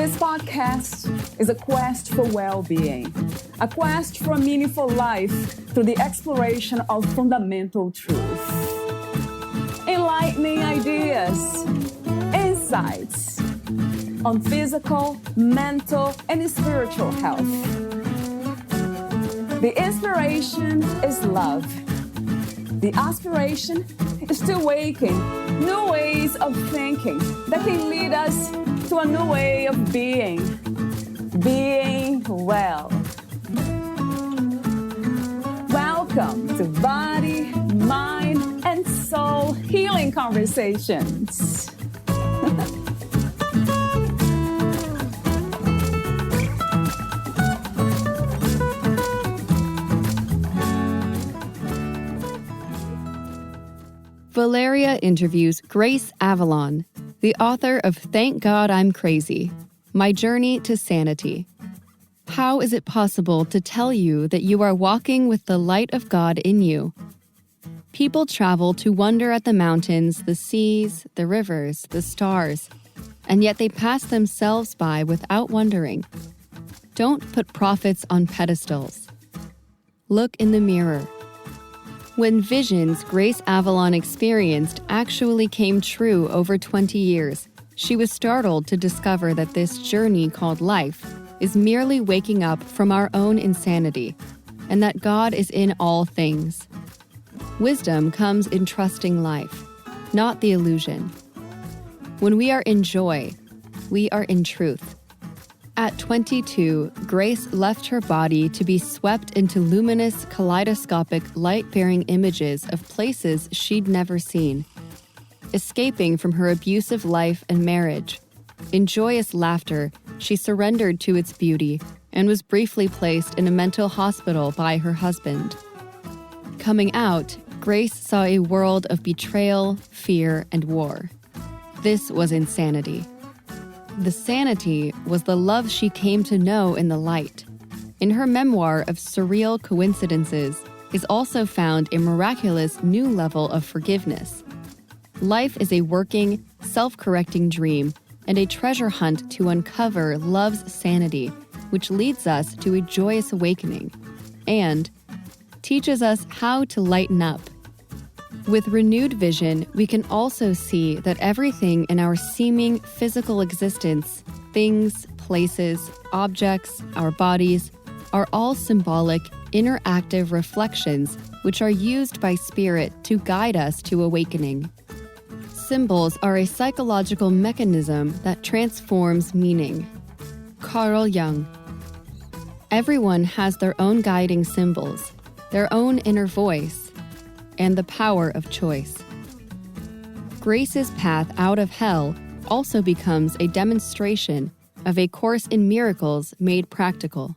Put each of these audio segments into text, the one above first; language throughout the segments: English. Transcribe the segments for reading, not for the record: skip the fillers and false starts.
This podcast is a quest for well-being, a quest for a meaningful life through the exploration of fundamental truth. Enlightening ideas, insights on physical, mental, and spiritual health. The inspiration is love. The aspiration is to awaken new ways of thinking that can lead us to a new way of being well. Welcome to Body, Mind, and Soul Healing Conversations. Valeria interviews Grace Avalon, the author of Thank God I'm Crazy, My Journey to Sanity. How is it possible to tell you that you are walking with the light of God in you? People travel to wonder at the mountains, the seas, the rivers, the stars, and yet they pass themselves by without wondering. Don't put prophets on pedestals. Look in the mirror. When visions Grace Avalon experienced actually came true over 20 years, she was startled to discover that this journey called life is merely waking up from our own insanity, and that God is in all things. Wisdom comes in trusting life, not the illusion. When we are in joy, we are in truth. At 22, Grace left her body to be swept into luminous, kaleidoscopic, light-bearing images of places she'd never seen. Escaping from her abusive life and marriage, in joyous laughter, she surrendered to its beauty and was briefly placed in a mental hospital by her husband. Coming out, Grace saw a world of betrayal, fear, and war. This was insanity. The sanity was the love she came to know in the light. In her memoir of surreal coincidences is also found a miraculous new level of forgiveness. Life is a working, self-correcting dream and a treasure hunt to uncover love's sanity, which leads us to a joyous awakening and teaches us how to lighten up. With renewed vision, we can also see that everything in our seeming physical existence, things, places, objects, our bodies, are all symbolic, interactive reflections which are used by spirit to guide us to awakening. Symbols are a psychological mechanism that transforms meaning. Carl Jung. Everyone has their own guiding symbols, their own inner voice, and the power of choice. Grace's path out of hell also becomes a demonstration of a course in miracles made practical.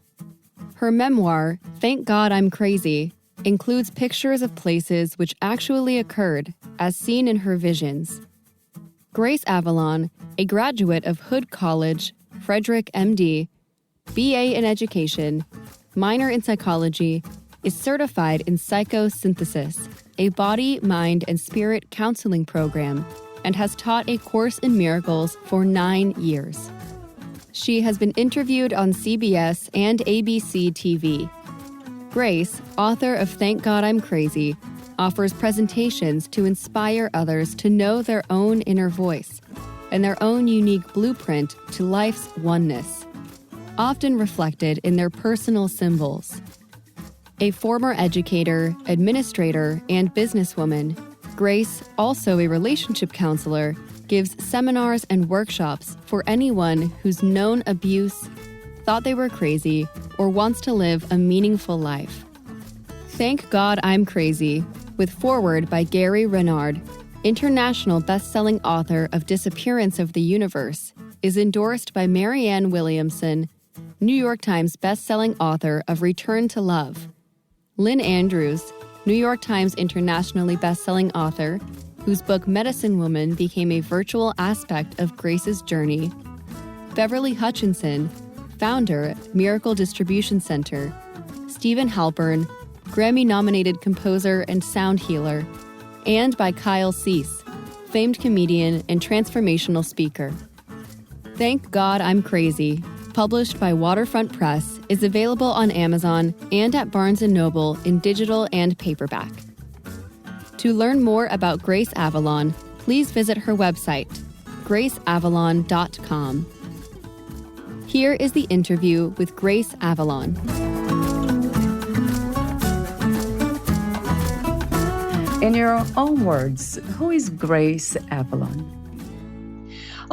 Her memoir, Thank God I'm Crazy, includes pictures of places which actually occurred, as seen in her visions. Grace Avalon, a graduate of Hood College, Frederick MD, BA in Education, minor in Psychology, is certified in Psychosynthesis, a body, mind, and spirit counseling program, and has taught a course in miracles for 9 years. She has been interviewed on CBS and ABC TV. Grace, author of Thank God I'm Crazy, offers presentations to inspire others to know their own inner voice and their own unique blueprint to life's oneness, often reflected in their personal symbols. A former educator, administrator, and businesswoman, Grace, also a relationship counselor, gives seminars and workshops for anyone who's known abuse, thought they were crazy, or wants to live a meaningful life. Thank God I'm Crazy, with foreword by Gary Renard, international best-selling author of Disappearance of the Universe, is endorsed by Marianne Williamson, New York Times best-selling author of Return to Love, Lynn Andrews, New York Times internationally best-selling author, whose book Medicine Woman became a virtual aspect of Grace's journey, Beverly Hutchinson, founder, Miracle Distribution Center, Stephen Halpern, Grammy-nominated composer and sound healer, and by Kyle Cease, famed comedian and transformational speaker. Thank God I'm Crazy, published by Waterfront Press, is available on Amazon and at Barnes & Noble in digital and paperback. To learn more about Grace Avalon, please visit her website, graceavalon.com. Here is the interview with Grace Avalon. In your own words, who is Grace Avalon?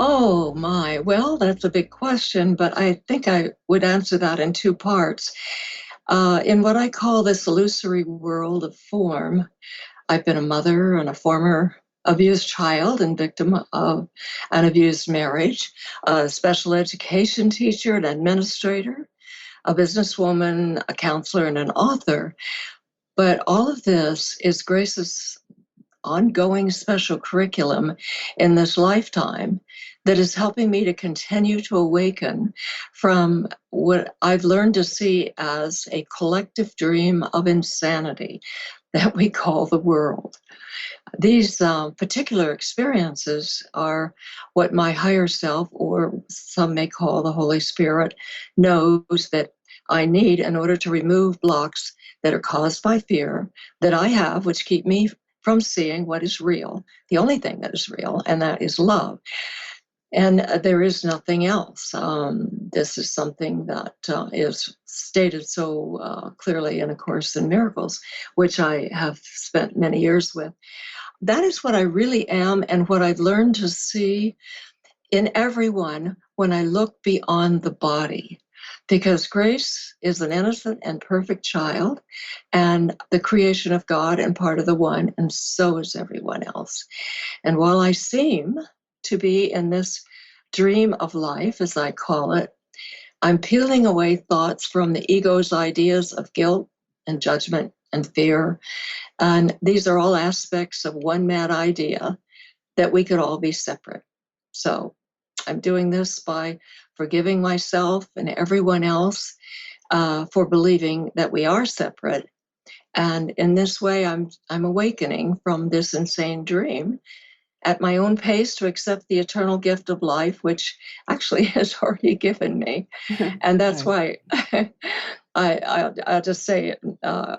Oh my, well, that's a big question, but I think I would answer that in two parts. In what I call this illusory world of form, I've been a mother and a former abused child and victim of an abused marriage, a special education teacher, an administrator, a businesswoman, a counselor, and an author. But all of this is Grace's ongoing special curriculum in this lifetime that is helping me to continue to awaken from what I've learned to see as a collective dream of insanity that we call the world. These particular experiences are what my higher self, or some may call the Holy Spirit, knows that I need in order to remove blocks that are caused by fear that I have, which keep me from seeing what is real, the only thing that is real, and that is love. And there is nothing else. This is something that is stated so clearly in A Course in Miracles, which I have spent many years with. That is what I really am, and what I've learned to see in everyone when I look beyond the body. Because Grace is an innocent and perfect child, and the creation of God and part of the One, and so is everyone else. And while I seem to be in this dream of life, as I call it, I'm peeling away thoughts from the ego's ideas of guilt and judgment and fear. And these are all aspects of one mad idea that we could all be separate. So I'm doing this by forgiving myself and everyone else for believing that we are separate. And in this way, I'm awakening from this insane dream at my own pace to accept the eternal gift of life, which actually has already given me. And that's why I'll just say,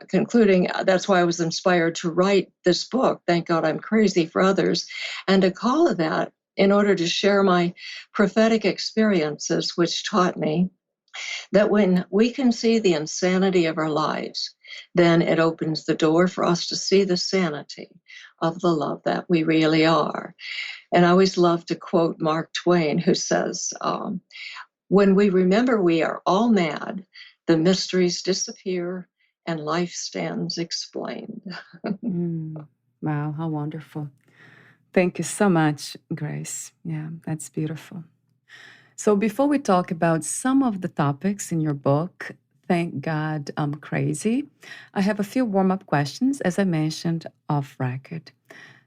concluding, that's why I was inspired to write this book, Thank God I'm Crazy, for others, and to call it that in order to share my prophetic experiences, which taught me that when we can see the insanity of our lives, then it opens the door for us to see the sanity of the love that we really are. And I always love to quote Mark Twain, who says, when we remember we are all mad, the mysteries disappear and life stands explained. Wow, how wonderful. Thank you so much, Grace. Yeah, that's beautiful. So before we talk about some of the topics in your book, Thank God I'm Crazy, I have a few warm-up questions, as I mentioned off record.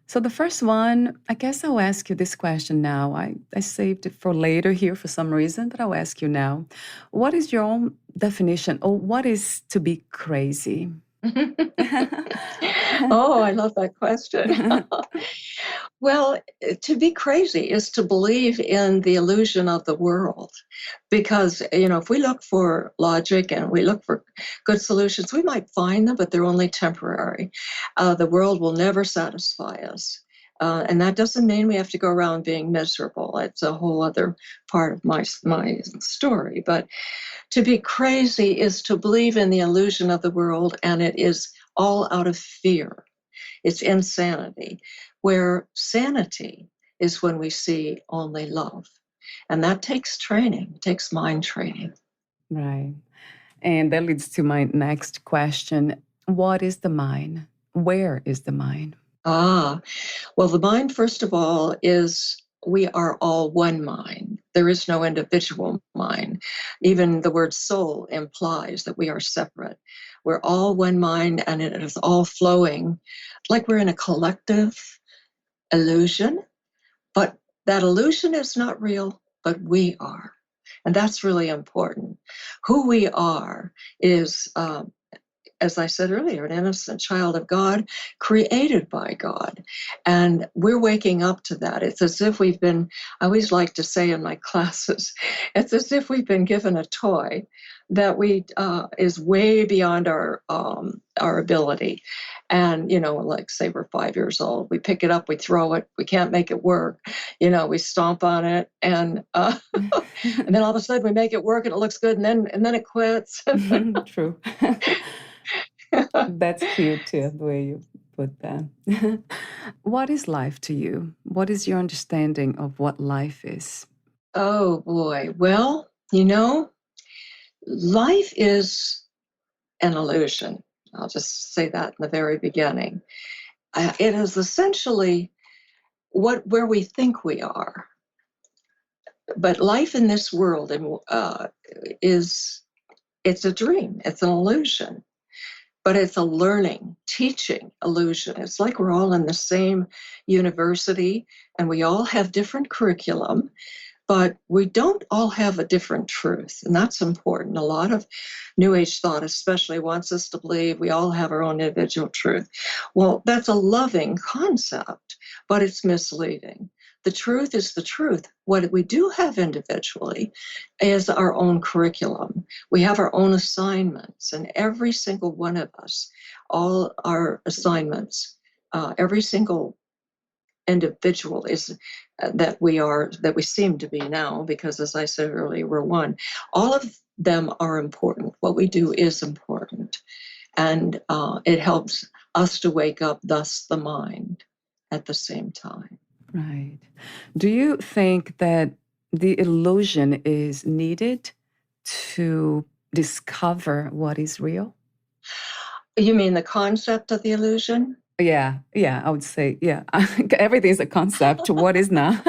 So the first one, I guess I'll ask you this question now. I saved it for later here for some reason, but I'll ask you now. What is your own definition, or what is to be crazy? Oh, I love that question. Well, to be crazy is to believe in the illusion of the world. Because, if we look for logic and we look for good solutions, we might find them, but they're only temporary. The world will never satisfy us. And that doesn't mean we have to go around being miserable. It's a whole other part of my story. But to be crazy is to believe in the illusion of the world, and it is all out of fear. It's insanity, where sanity is when we see only love. And that takes training, takes mind training. Right. And that leads to my next question. What is the mind? Where is the mind? Well, the mind, first of all, is we are all one mind. There is no individual mind. Even the word soul implies that we are separate. We're all one mind, and it is all flowing like we're in a collective illusion. But that illusion is not real, but we are. And that's really important. Who we are is as I said earlier, an innocent child of God, created by God. And we're waking up to that. It's as if we've been, I always like to say in my classes, it's as if we've been given a toy that we is way beyond our ability. And, like say we're 5 years old, we pick it up, we throw it, we can't make it work, we stomp on it, and and then all of a sudden we make it work and it looks good, and then it quits. True. That's cute too, the way you put that. What is life to you? What is your understanding of what life is? Oh boy. Well, life is an illusion. I'll just say that in the very beginning. It is essentially where we think we are. But life in this world it's a dream. It's an illusion. But it's a learning, teaching illusion. It's like we're all in the same university and we all have different curriculum, but we don't all have a different truth. And that's important. A lot of New Age thought especially wants us to believe we all have our own individual truth. Well, that's a loving concept, but it's misleading. The truth is the truth. What we do have individually is our own curriculum. We have our own assignments, and every single one of us, all our assignments, every single individual is that we seem to be now, because as I said earlier, we're one. All of them are important. What we do is important. And it helps us to wake up, thus the mind, at the same time. Right. Do you think that the illusion is needed to discover what is real? You mean the concept of the illusion? Yeah, I would say, yeah. Everything's a concept. What is not?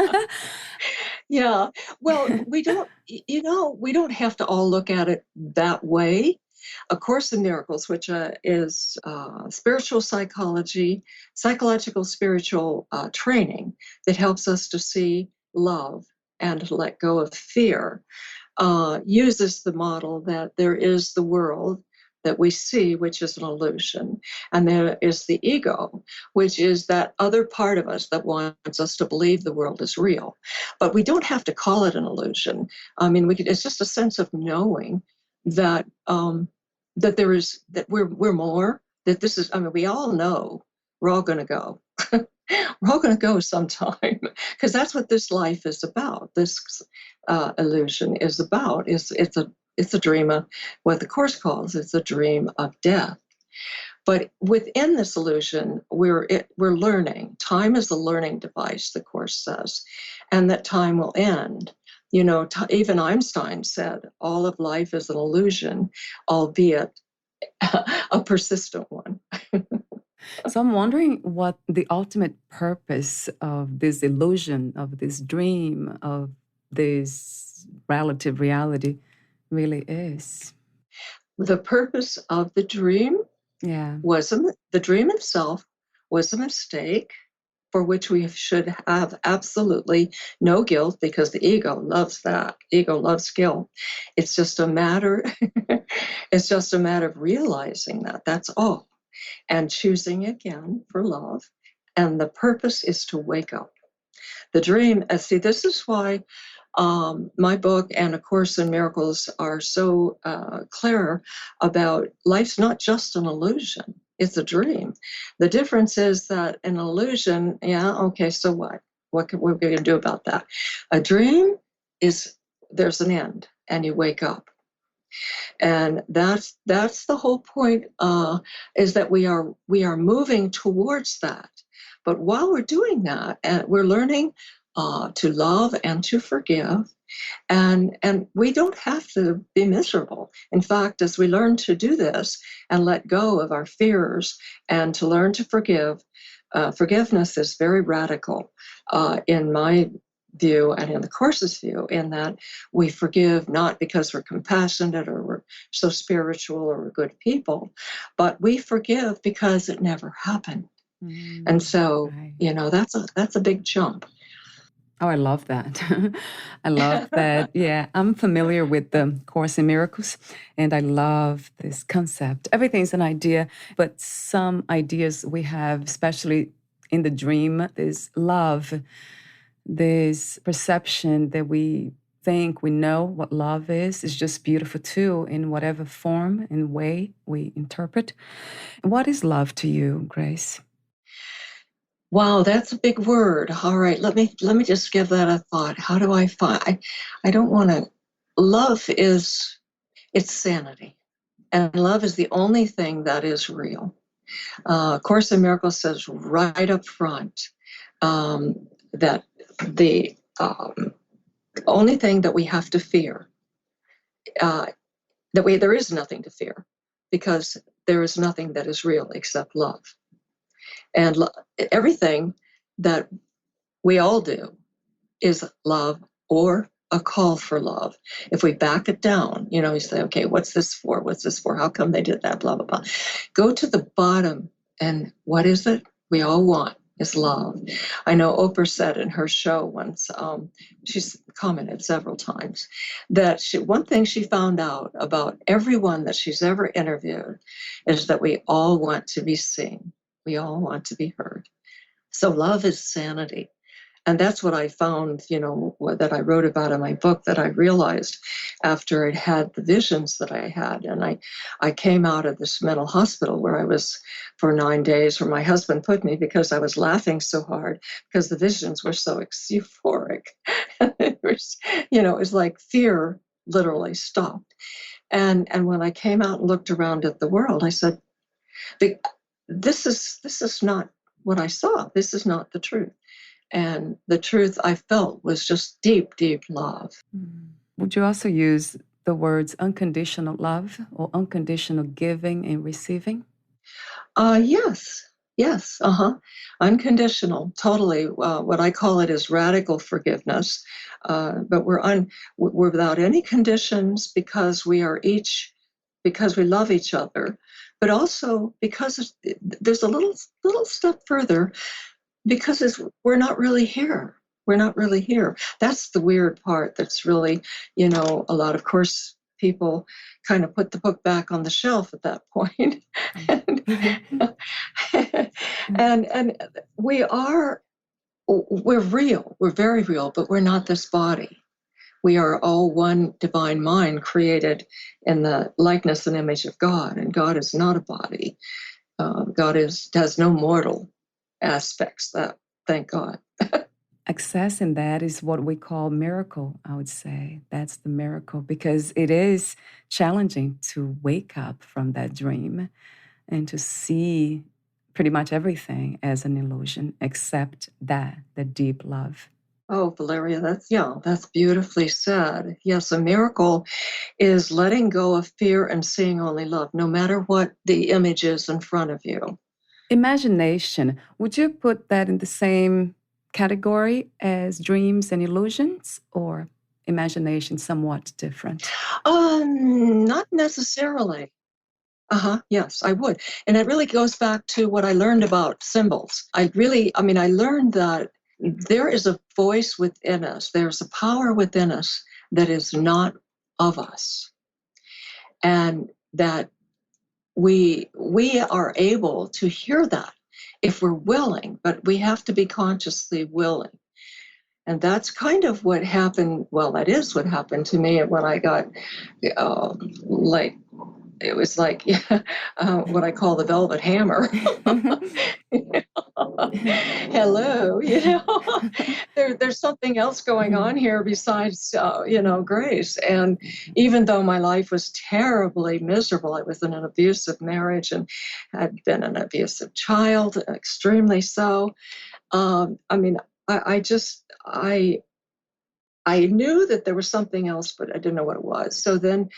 Yeah. Well, we don't have to all look at it that way. A Course in Miracles, which is spiritual psychology, psychological spiritual training that helps us to see love and to let go of fear, uses the model that there is the world that we see, which is an illusion. And there is the ego, which is that other part of us that wants us to believe the world is real. But we don't have to call it an illusion. I mean, it's just a sense of knowing that that we're more, that this is, I mean, we all know we're all going to go. We're all going to go sometime, because that's what this life is about. This illusion is about. It's a dream of what the Course calls, it's a dream of death. But within this illusion, we're learning. Time is a learning device, the Course says, and that time will end. Even Einstein said, all of life is an illusion, albeit a persistent one. So I'm wondering what the ultimate purpose of this illusion, of this dream, of this relative reality really is. The purpose of the dream Yeah. the dream itself was a mistake for which we should have absolutely no guilt, because the ego loves that. Ego loves guilt. It's just a matter, it's just a matter of realizing that. That's all. And choosing again for love. And the purpose is to wake up. The dream, see, this is why my book and A Course in Miracles are so clear about life's not just an illusion. It's a dream. The difference is that an illusion, yeah, okay, so what? What are we going to do about that? A dream is, there's an end, and you wake up. And that's the whole point, is that we are moving towards that. But while we're doing that, we're learning to love and to forgive. And we don't have to be miserable. In fact, as we learn to do this and let go of our fears and to learn to forgive, forgiveness is very radical in my view and in the Course's view, in that we forgive not because we're compassionate or we're so spiritual or we're good people, but we forgive because it never happened. And so, Right. that's a big jump. Oh, I love that. I love that. Yeah, I'm familiar with the Course in Miracles, and I love this concept. Everything's an idea, but some ideas we have, especially in the dream, is love, this perception that we think we know what love is just beautiful too, in whatever form and way we interpret. What is love to you, Grace? Wow, that's a big word. All right, let me just give that a thought. How do I find? I don't want to. Love is it's sanity, and love is the only thing that is real. Course in Miracles says right up front that the only thing that we have to fear, uh, there is nothing to fear, because there is nothing that is real except love, and everything that we all do is love or a call for love. If we back it down, you say, okay, what's this for? What's this for? How come they did that? Blah, blah, blah. Go to the bottom, and what is it we all want is love. I know Oprah said in her show once, she's commented several times, that one thing she found out about everyone that she's ever interviewed is that we all want to be seen. We all want to be heard. So love is sanity. And that's what I found, that I wrote about in my book, that I realized after I'd had the visions that I had. And I came out of this mental hospital where I was for 9 days, where my husband put me because I was laughing so hard because the visions were so euphoric. It was like fear literally stopped. And when I came out and looked around at the world, I said, this is not what I saw. This is not the truth. And the truth I felt was just deep, deep love. Would you also use the words unconditional love or unconditional giving and receiving? Yes, yes, unconditional, totally. What I call it is radical forgiveness, but we're without any conditions because because we love each other, but also because there's a little step further, because we're not really here. We're not really here. That's the weird part. That's really, a lot of course people kind of put the book back on the shelf at that point. and we're real. We're very real, but we're not this body. We are all one divine mind created in the likeness and image of God, and God is not a body. God has no mortal aspects. That, thank God. Accessing that is what we call miracle, I would say. That's the miracle, because it is challenging to wake up from that dream and to see pretty much everything as an illusion except the deep love. Oh, Valeria, that's beautifully said. Yes, a miracle is letting go of fear and seeing only love, no matter what the image is in front of you. Imagination, would you put that in the same category as dreams and illusions, or imagination somewhat different? Not necessarily. Yes, I would. And it really goes back to what I learned about symbols. I learned that there is a voice within us. There's a power within us that is not of us. And that we are able to hear that if we're willing, but we have to be consciously willing. And that's kind of what happened. Well, that is what happened to me when I got like, it was like what I call the velvet hammer. Hello, there's something else going on here besides, Grace. And even though my life was terribly miserable, I was in an abusive marriage and had been an abusive child, extremely so. I knew that there was something else, but I didn't know what it was. So then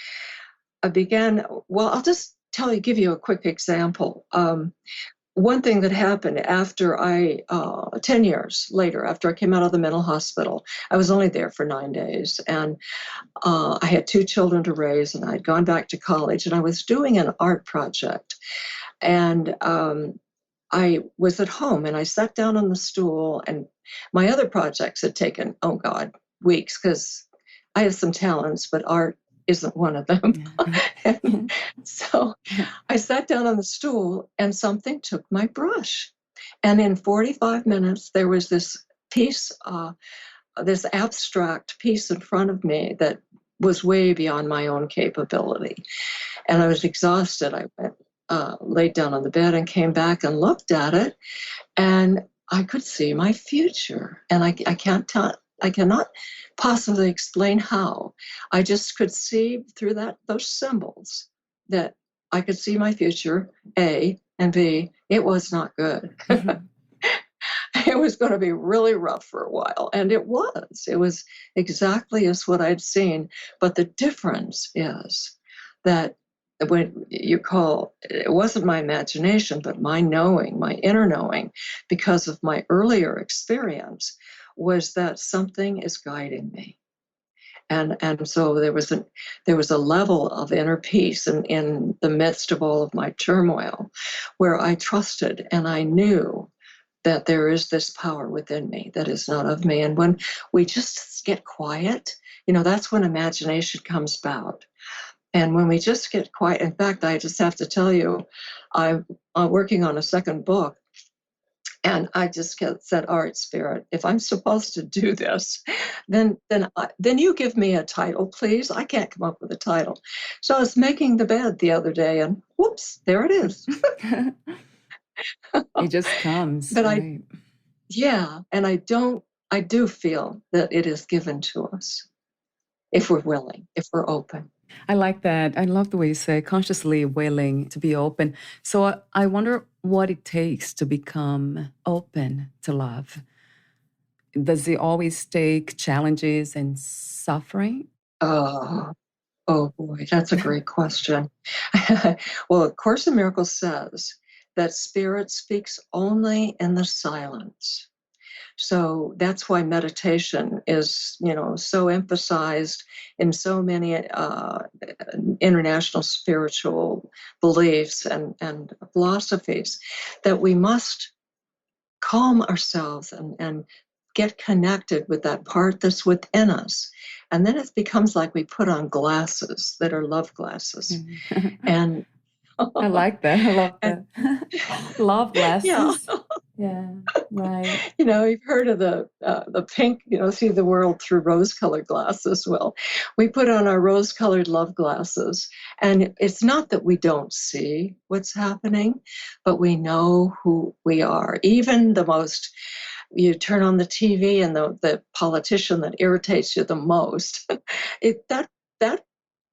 I began, well, I'll just give you a quick example. One thing that happened after 10 years later, after I came out of the mental hospital, I was only there for 9 days, and I had 2 children to raise, and I'd gone back to college, and I was doing an art project. And I was at home and I sat down on the stool, and my other projects had taken, oh God, weeks, because I have some talents, but art isn't one of them. And so I sat down on the stool and something took my brush. And in 45 minutes, there was this piece, this abstract piece in front of me that was way beyond my own capability. And I was exhausted. I went, laid down on the bed and came back and looked at it, and I could see my future. And I cannot possibly explain how. I just could see through those symbols that I could see my future, A, and B, it was not good. It was going to be really rough for a while. And it was. It was exactly as what I'd seen. But the difference is that when you call, it wasn't my imagination, but my knowing, my inner knowing, because of my earlier experience, was that something is guiding me. And so there was a level of inner peace in the midst of all of my turmoil, where I trusted and I knew that there is this power within me that is not of me. And when we just get quiet, that's when imagination comes about. And when we just get quiet, in fact, I just have to tell you, I'm working on a second book. And I just said, all right, Spirit, if I'm supposed to do this, then you give me a title, please. I can't come up with a title. So I was making the bed the other day, and whoops, there it is. It just comes, But right? and I do feel that it is given to us if we're willing, if we're open. I like that. I love the way you say consciously willing to be open. So I wonder what it takes to become open to love. Does it always take challenges and suffering? Oh, oh boy, that's a great question. Well, A Course in Miracles says that Spirit speaks only in the silence. So that's why meditation is, so emphasized in so many international spiritual beliefs and philosophies, that we must calm ourselves and get connected with that part that's within us. And then it becomes like we put on glasses that are love glasses. And I like that. I love and that. Love yeah. glasses. Yeah, right. You've heard of the pink, see the world through rose-colored glasses. Well, we put on our rose-colored love glasses, and it's not that we don't see what's happening, but we know who we are. Even you turn on the TV and the politician that irritates you the most, that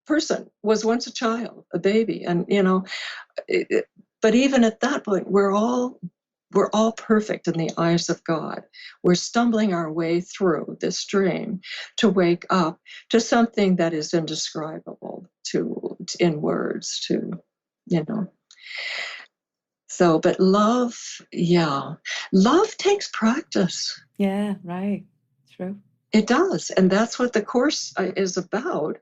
person was once a child, a baby, and but even at that point, we're all perfect in the eyes of God. We're stumbling our way through this dream to wake up to something that is indescribable in words you know. So, but love, love takes practice. Yeah, right. True. It does. And that's what the Course is about.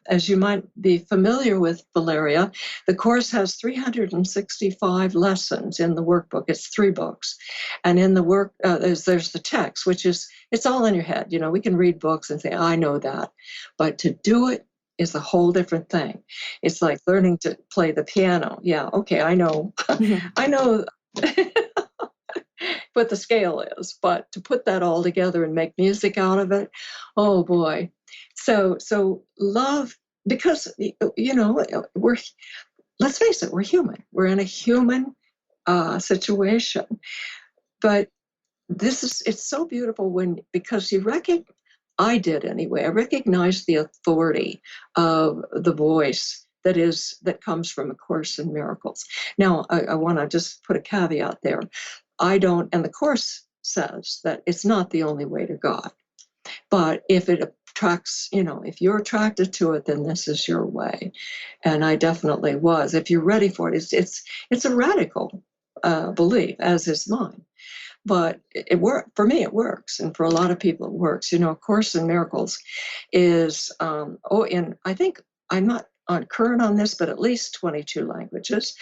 As you might be familiar with, Valeria, the Course has 365 lessons in the workbook. It's 3 books. And in the work, there's the text, which it's all in your head. We can read books and say, I know that. But to do it is a whole different thing. It's like learning to play the piano. Yeah, okay, I know. I know. What the scale is, but to put that all together and make music out of it, oh boy. So love, because we're, let's face it, we're human. We're in a human situation, but it's so beautiful because I did anyway. I recognized the authority of the voice that comes from A Course in Miracles. Now, I want to just put a caveat there. And the Course says that it's not the only way to God. But if it attracts, if you're attracted to it, then this is your way. And I definitely was. If you're ready for it, it's a radical belief, as is mine. But for me, it works. And for a lot of people, it works. A Course in Miracles is, and I think I'm not current on this, but at least 22 languages.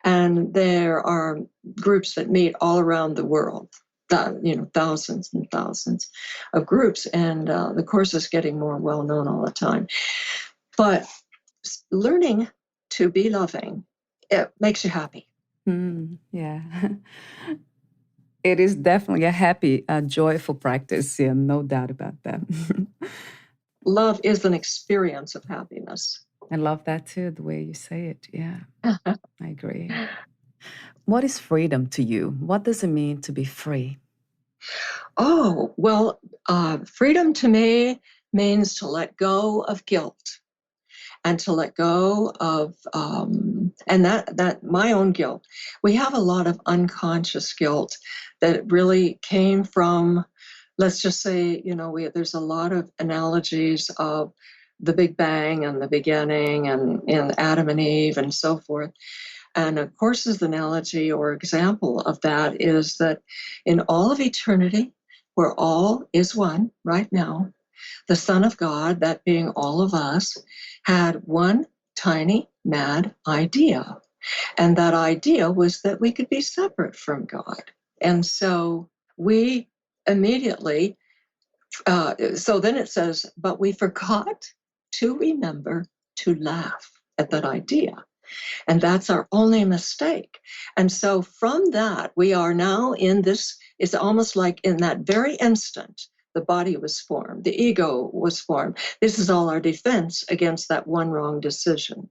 And there are groups that meet all around the world, thousands and thousands of groups. And the course is getting more well-known all the time. But learning to be loving, it makes you happy. Yeah. It is definitely a happy, joyful practice. Yeah, no doubt about that. Love is an experience of happiness. I love that too, the way you say it. Yeah, I agree. What is freedom to you? What does it mean to be free? Oh, well, freedom to me means to let go of guilt and to let go of, and that my own guilt. We have a lot of unconscious guilt that really came from, let's just say, there's a lot of analogies of the Big Bang and the beginning and Adam and Eve and so forth. And of course, his analogy or example of that is that in all of eternity, where all is one right now, the Son of God, that being all of us, had one tiny mad idea. And that idea was that we could be separate from God. And so we immediately, so then it says, but we forgot to remember to laugh at that idea. And that's our only mistake. And so from that, we are now in this, it's almost like in that very instant, the body was formed, the ego was formed. This is all our defense against that one wrong decision.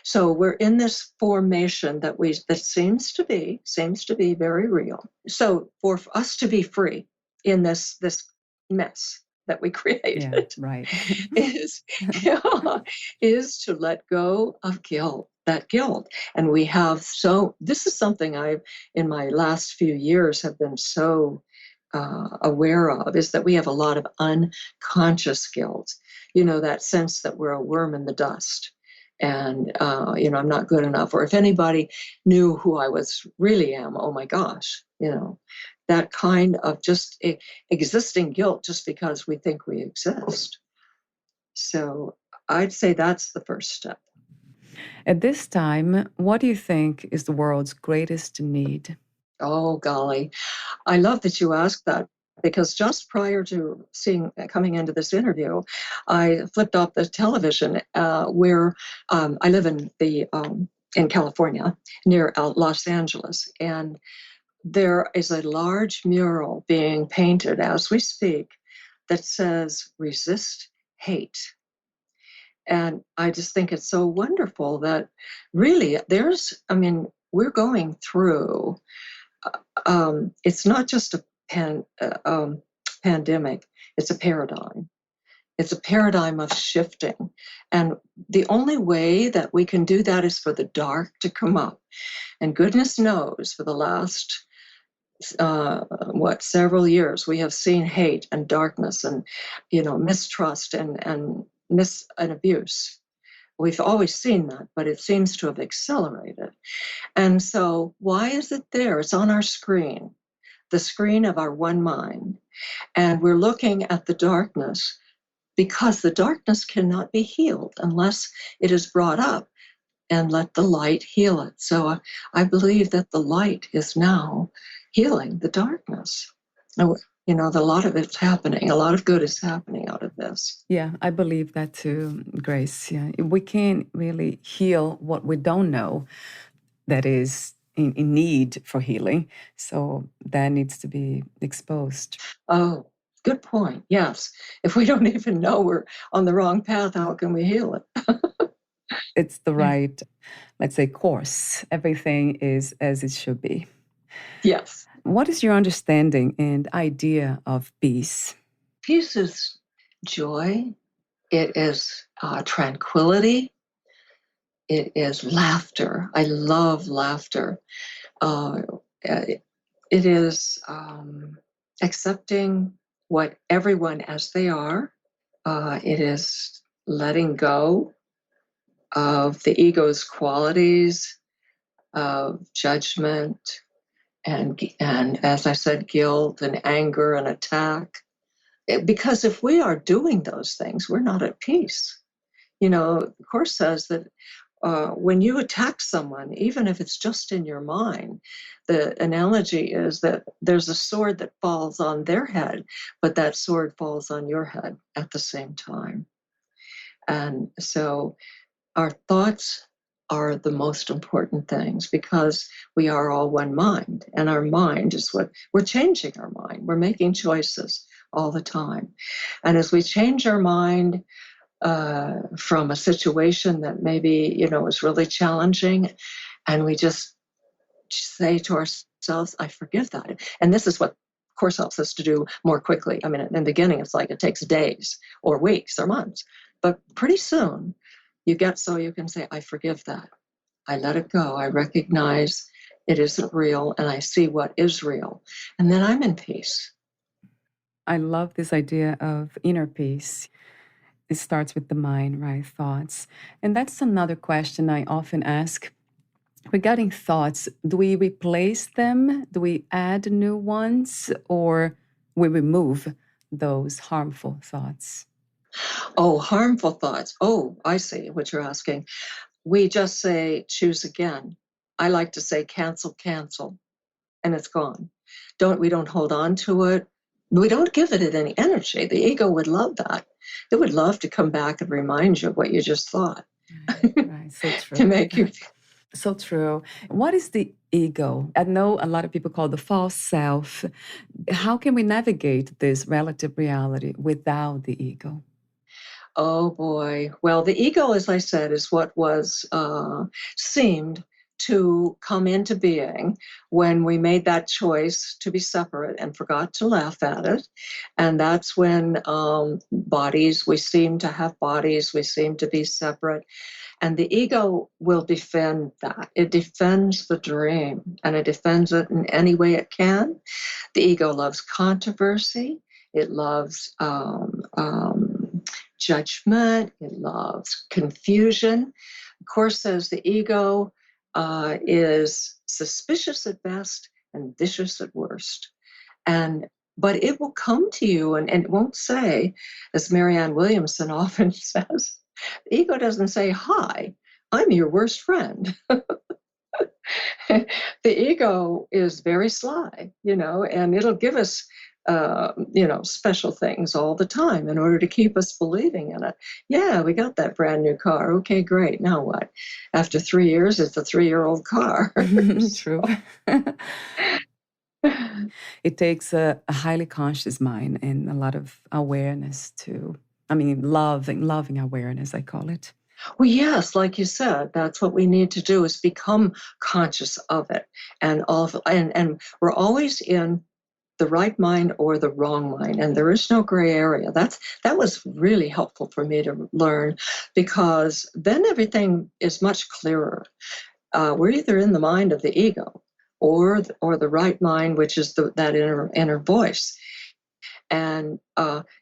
So we're in this formation that seems to be very real. So for us to be free in this mess that we created, right. is to let go of guilt, that guilt. And this is something I've, in my last few years, have been so aware of, is that we have a lot of unconscious guilt, that sense that we're a worm in the dust. And, I'm not good enough. Or if anybody knew who I really am, oh my gosh, that kind of just existing guilt just because we think we exist. So I'd say that's the first step. At this time, what do you think is the world's greatest need? Oh, golly. I love that you asked that, because just prior to coming into this interview, I flipped off the television where I live in California, near Los Angeles, and there is a large mural being painted as we speak that says, "Resist hate." And I just think it's so wonderful that really we're going through, it's not just a pandemic, it's a paradigm. It's a paradigm of shifting. And the only way that we can do that is for the dark to come up. And goodness knows, for the last, several years, we have seen hate and darkness and, mistrust and abuse. We've always seen that, but it seems to have accelerated. And so why is it there? It's on our screen, the screen of our one mind. And we're looking at the darkness because the darkness cannot be healed unless it is brought up and let the light heal it. So I believe that the light is now healing the darkness. A lot of it's happening. A lot of good is happening out of this. Yeah, I believe that too, Grace. Yeah, we can't really heal what we don't know that is in need for healing. So that needs to be exposed. Oh, good point. Yes. If we don't even know we're on the wrong path, how can we heal it? It's the right, let's say, course. Everything is as it should be. Yes. What is your understanding and idea of peace? Peace is joy. It is tranquility. It is laughter. I love laughter. It is accepting everyone as they are. It is letting go of the ego's qualities of judgment and as I said, guilt and anger and attack. Because if we are doing those things, we're not at peace. The Course says that when you attack someone, even if it's just in your mind, the analogy is that there's a sword that falls on their head, but that sword falls on your head at the same time. And so our thoughts are the most important things, because we are all one mind, and our mind is what we're changing. Our mind, we're making choices all the time. And as we change our mind from a situation that maybe is really challenging, and we just say to ourselves, I forgive that. And this is what Course helps us to do more quickly. I mean, in the beginning, it's like it takes days or weeks or months, but pretty soon you get so you can say, I forgive that. I let it go. I recognize it isn't real, and I see what is real. And then I'm in peace. I love this idea of inner peace. It starts with the mind, right? Thoughts. And that's another question I often ask regarding thoughts. Do we replace them? Do we add new ones? Or we remove those harmful thoughts? Oh, harmful thoughts. Oh, I see what you're asking. We just say, choose again. I like to say, cancel, cancel, and it's gone. We don't hold on to it. We don't give it any energy. The ego would love that. It would love to come back and remind you of what you just thought. Right. So true. To make you. So true. What is the ego? I know a lot of people call it the false self. How can we navigate this relative reality without the ego? Oh boy. Well, the ego, as I said, is what was seemed to come into being when we made that choice to be separate and forgot to laugh at it. And that's when bodies, we seem to have bodies, we seem to be separate. And the ego will defend that. It defends the dream, and it defends it in any way it can. The ego loves controversy. It loves judgment. It loves confusion. The Course says the ego is suspicious at best and vicious at worst. But it will come to you, and it won't say, as Marianne Williamson often says, the ego doesn't say, hi, I'm your worst friend. The ego is very sly, and it'll give us, special things all the time in order to keep us believing in it. Yeah, we got that brand new car. Okay, great. Now what? After 3 years, it's a 3-year-old car. True. It takes a highly conscious mind and a lot of awareness to, loving awareness, I call it. Well, yes, like you said, that's what we need to do, is become conscious of it. And we're always in the right mind or the wrong mind, and there is no gray area. That was really helpful for me to learn, because then everything is much clearer. We're either in the mind of the ego or the right mind, which is that inner voice. And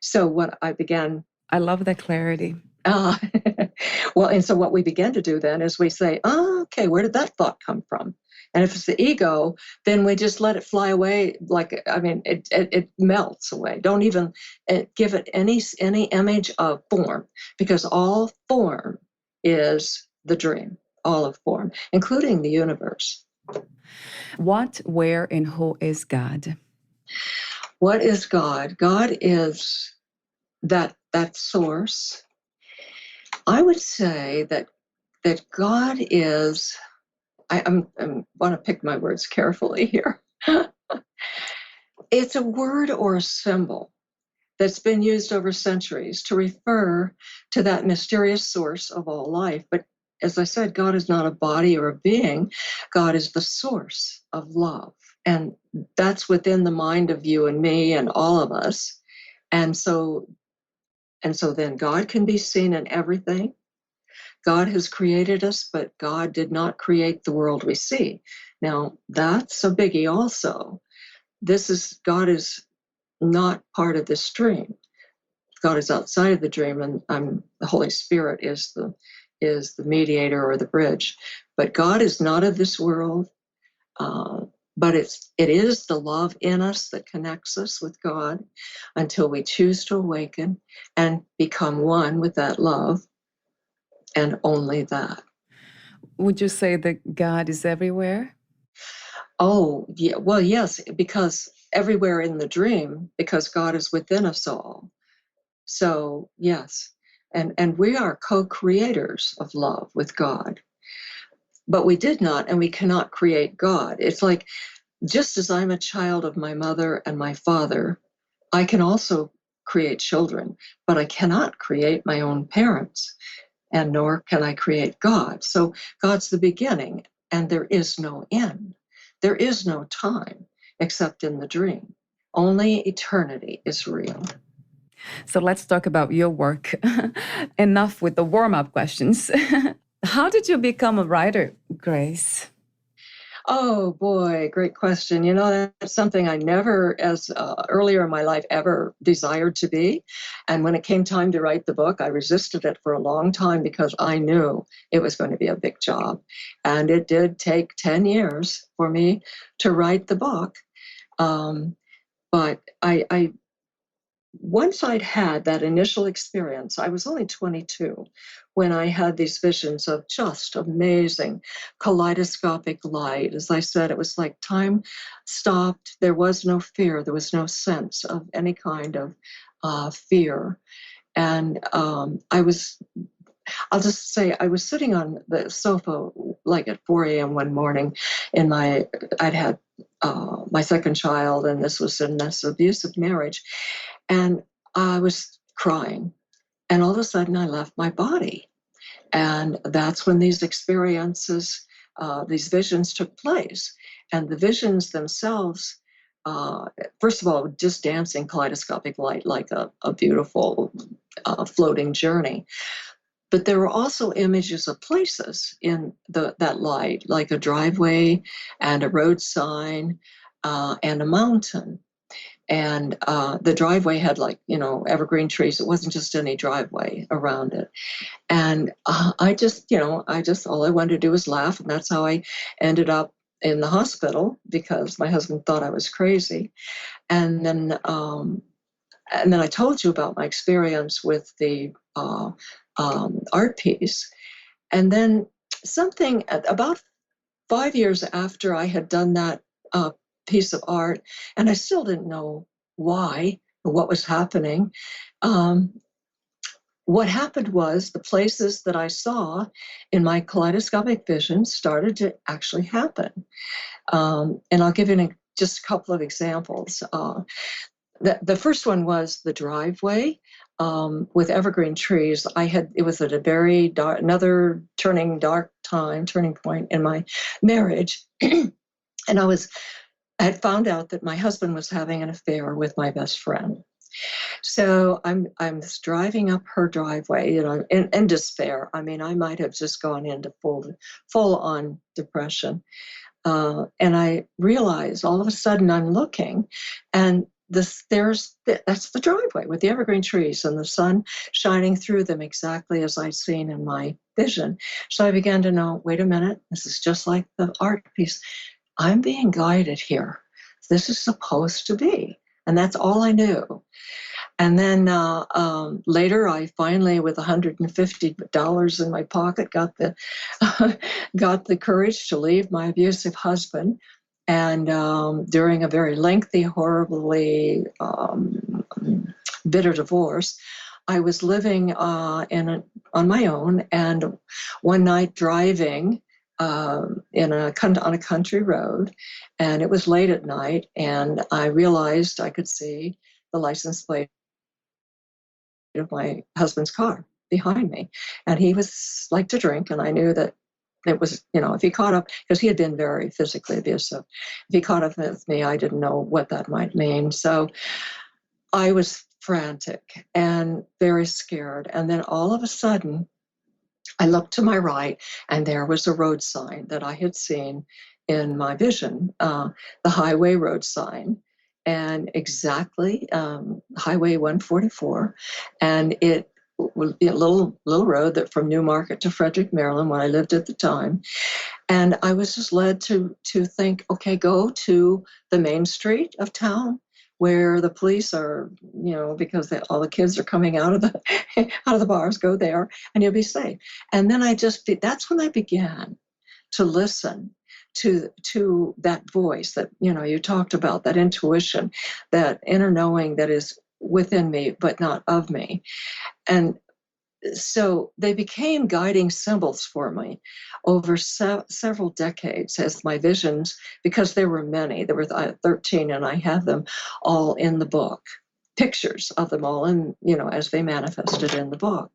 so what I began. I love that clarity. Well, and so what we begin to do then is we say, okay, where did that thought come from? And if it's the ego, then we just let it fly away. It melts away. Don't even give it any image of form, because all form is the dream, all of form, including the universe. What, where, and who is God? What is God? God is that source. I would say that God is, I want to pick my words carefully here. It's a word or a symbol that's been used over centuries to refer to that mysterious source of all life. But as I said, God is not a body or a being. God is the source of love. And that's within the mind of you and me and all of us. And so then God can be seen in everything. God has created us, but God did not create the world we see. Now, that's a biggie also. God is not part of this dream. God is outside of the dream, and the Holy Spirit is the mediator or the bridge. But God is not of this world, but it is the love in us that connects us with God until we choose to awaken and become one with that love. and only that. Would you say that God is everywhere? Oh, yeah. Well, yes, because everywhere in the dream, because God is within us all. So, yes. And we are co-creators of love with God. But we did not, and we cannot create God. It's like, just as I'm a child of my mother and my father, I can also create children, but I cannot create my own parents, and nor can I create God. So God's the beginning, and there is no end. There is no time except in the dream. Only eternity is real. So let's talk about your work. Enough with the warm-up questions. How did you become a writer, Grace? Oh boy, great question. You know, that's something I never, as earlier in my life, ever desired to be. And when it came time to write the book, I resisted it for a long time because I knew it was going to be a big job. And it did take 10 years for me to write the book. But I once I'd had that initial experience, I was only 22 when I had these visions of just amazing kaleidoscopic light. As I said, it was like time stopped. There was no fear. There was no sense of any kind of fear. And I'll just say, I was sitting on the sofa like at 4 a.m. one morning I'd had my second child, and this was in this abusive marriage. And I was crying. And all of a sudden, I left my body. And that's when these experiences, these visions took place. And the visions themselves, first of all, just dancing kaleidoscopic light like a beautiful floating journey. But there were also images of places in that light, like a driveway and a road sign and a mountain. And the driveway had evergreen trees. It wasn't just any driveway around it. And I just all I wanted to do was laugh. And that's how I ended up in the hospital, because my husband thought I was crazy. And then I told you about my experience with the art piece. And then something about 5 years after I had done that piece of art, and I still didn't know why or what was happening. What happened was the places that I saw in my kaleidoscopic vision started to actually happen. And I'll give you just a couple of examples. The first one was the driveway with evergreen trees. It was at a very dark, another turning point in my marriage. And I had found out that my husband was having an affair with my best friend. So I'm driving up her driveway, in despair. I mean, I might have just gone into full on depression. And I realized all of a sudden I'm looking, and that's the driveway with the evergreen trees and the sun shining through them exactly as I'd seen in my vision. So I began to know, wait a minute, this is just like the art piece. I'm being guided here. This is supposed to be. And that's all I knew. And then later, I finally, with $150 in my pocket, got the courage to leave my abusive husband. And during a very lengthy, horribly bitter divorce, I was living on my own. And one night, driving on a country road, and it was late at night, and I realized I could see the license plate of my husband's car behind me, and he was like to drink, and I knew that it was, if he caught up, because he had been very physically abusive, if he caught up with me, I didn't know what that might mean. So I was frantic and very scared, and then all of a sudden I looked to my right, and there was a road sign that I had seen in my vision, the highway road sign, and exactly Highway 144, and it would be a little road that from Newmarket to Frederick, Maryland, when I lived at the time. And I was just led to think, okay, go to the main street of town, where the police are, because all the kids are coming out of the out of the bars, go there and you'll be safe. And then that's when I began to listen to that voice that, you talked about, that intuition, that inner knowing that is within me, but not of me. And so they became guiding symbols for me over several decades as my visions, because there were many. There were 13, and I have them all in the book, pictures of them all, and as they manifested in the book.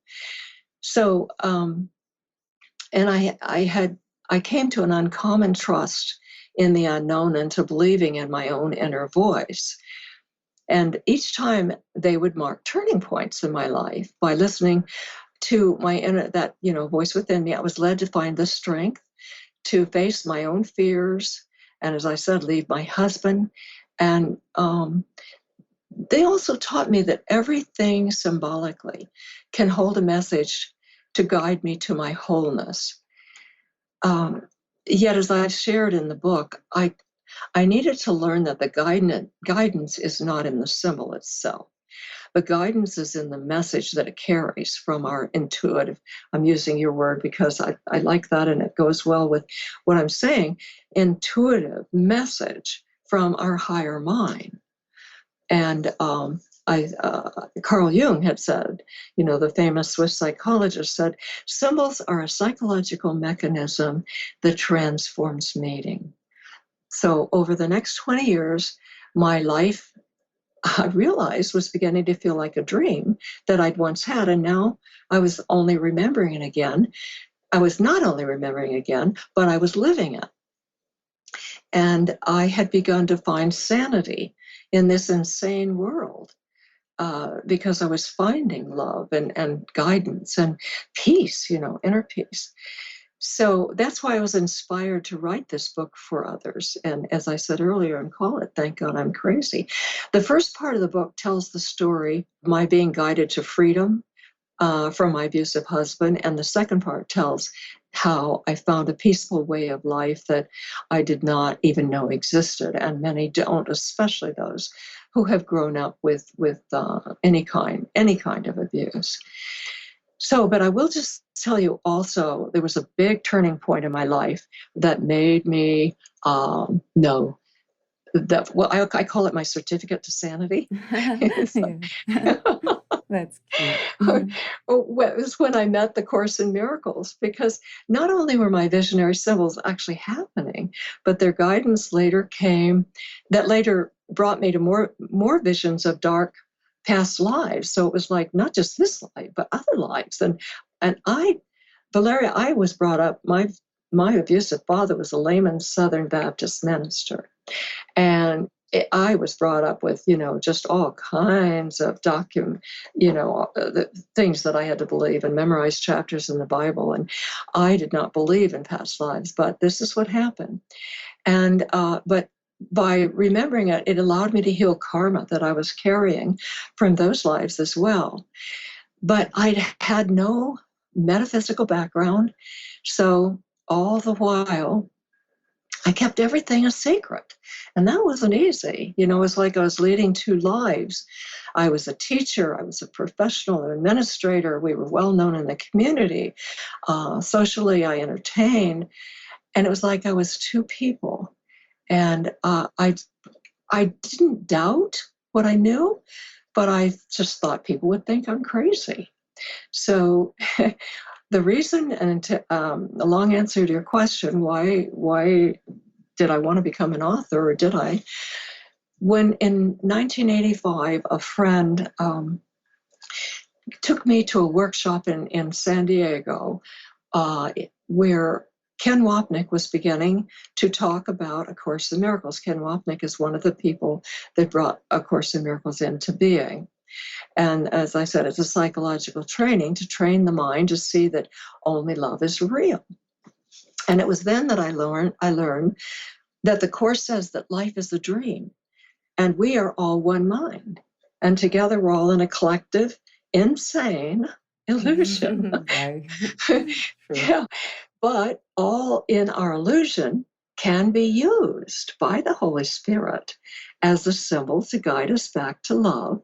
So, and I came to an uncommon trust in the unknown and to believing in my own inner voice. And each time they would mark turning points in my life by listening to my inner, that, voice within me. I was led to find the strength to face my own fears. And as I said, leave my husband. And they also taught me that everything symbolically can hold a message to guide me to my wholeness. Yet, as I've shared in the book, I needed to learn that the guidance is not in the symbol itself. The guidance is in the message that it carries from our intuitive, I'm using your word because I like that and it goes well with what I'm saying, intuitive message from our higher mind. And Carl Jung had said, the famous Swiss psychologist said, symbols are a psychological mechanism that transforms meaning. So over the next 20 years, my life, I realized, was beginning to feel like a dream that I'd once had. And now I was only remembering it again. I was not only remembering again, but I was living it. And I had begun to find sanity in this insane world because I was finding love and guidance and peace, inner peace. So that's why I was inspired to write this book for others. And as I said earlier, and call it Thank God I'm Crazy. The first part of the book tells the story of my being guided to freedom from my abusive husband. And the second part tells how I found a peaceful way of life that I did not even know existed. And many don't, especially those who have grown up with any kind of abuse. So, but I will just tell you also, there was a big turning point in my life that made me know that, well, I call it my certificate to sanity. That's cute. It was when I met the Course in Miracles, because not only were my visionary symbols actually happening, but their guidance later brought me to more visions of dark past lives. So it was like not just this life, but other lives. And Valeria, I was brought up, my abusive father was a layman Southern Baptist minister. And I was brought up with, just all kinds of the things that I had to believe and memorize chapters in the Bible. And I did not believe in past lives, but this is what happened. And, but by remembering it, it allowed me to heal karma that I was carrying from those lives as well. But I had no metaphysical background. So all the while, I kept everything a secret. And that wasn't easy. It was like I was leading two lives. I was a teacher. I was a professional administrator. We were well known in the community. Socially, I entertained. And it was like I was two people. And I didn't doubt what I knew, but I just thought people would think I'm crazy. So the reason, and the long answer to your question, why did I want to become an author, or did I? When in 1985, a friend took me to a workshop in San Diego where Ken Wapnick was beginning to talk about A Course in Miracles. Ken Wapnick is one of the people that brought A Course in Miracles into being. And as I said, it's a psychological training to train the mind to see that only love is real. And it was then that I learned that the Course says that life is a dream and we are all one mind. And together we're all in a collective, insane illusion. Right. Yeah. But all in our illusion can be used by the Holy Spirit as a symbol to guide us back to love.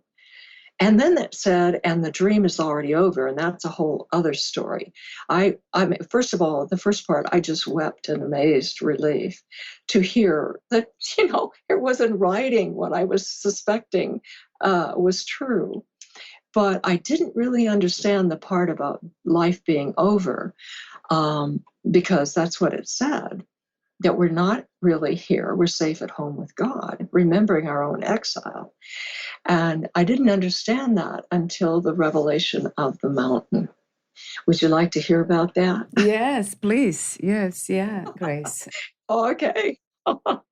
And then it said, and the dream is already over, and that's a whole other story. I mean, first of all, the first part, I just wept in amazed relief to hear that, it was in writing what I was suspecting was true. But I didn't really understand the part about life being over, because that's what it said, that we're not really here. We're safe at home with God, remembering our own exile. And I didn't understand that until the revelation of the mountain. Would you like to hear about that? Yes, please. Yes, yeah, Grace. Okay. Well,